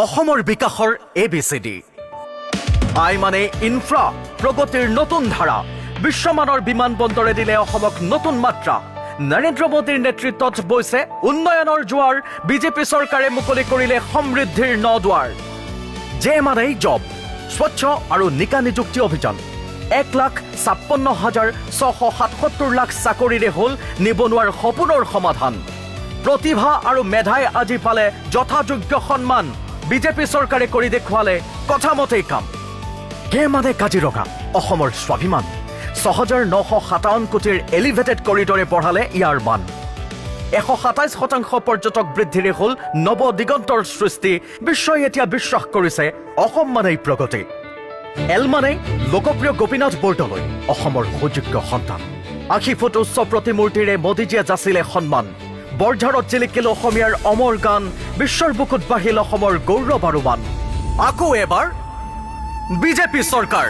অসমৰ বিকাশৰ ABCD আই মানে ইনফ্ৰা প্ৰগতিৰ নতুন ধাৰা বিশ্বমানৰ বিমানবন্দৰে দিলে অসমক নতুন মাত্ৰা নৰেন্দ্ৰ মোদীৰ নেতৃত্বত বৈছে উন্নয়নৰ জোৱাৰ বিজেপি চৰকাৰে মুকলি কৰিলে সমৃদ্ধিৰ নদুৱাৰ যে মানে জব স্বচ্ছ আৰু নিকা নিযুক্তি অভিযান 1,56,677 চাকৰিৰে হ'ল নিবনুৱাৰ সপোনৰ সমাধান প্ৰতিভা আৰু মেধাই আজি পালে যথাযোগ্য সন্মান বিজেপি চৰকাৰে কৰি দেখুৱালে কথামতেই কাম কে মানে কাজিৰঙা অসমৰ স্বাভিমান 6,957 কোটিৰ এলিভেটেড কৰিডৰে বঢ়ালে ইয়াৰ মান 127% পৰ্যটক বৃদ্ধিৰে হ'ল নৱ দিগন্তৰ সৃষ্টি বিশ্বই এতিয়া বিশ্বাস কৰিছে অসম মানেই প্ৰগতি এল মানে লোকপ্ৰিয় গোপীনাথ বৰদলৈ অসমৰ সুযোগ্য সন্তান 80 ফুট উচ্চ প্ৰতিমূৰ্তিৰে মোদীজীয়ে যাচিলে সন্মান বৰঝাৰত জিলিকিল অসমীয়াৰ অমৰ গান বিশ্বৰ বুকুত বাঢ়িল অসমৰ গৌৰৱ আৰু মান আকৌ এবাৰ বিজেপি চৰকাৰ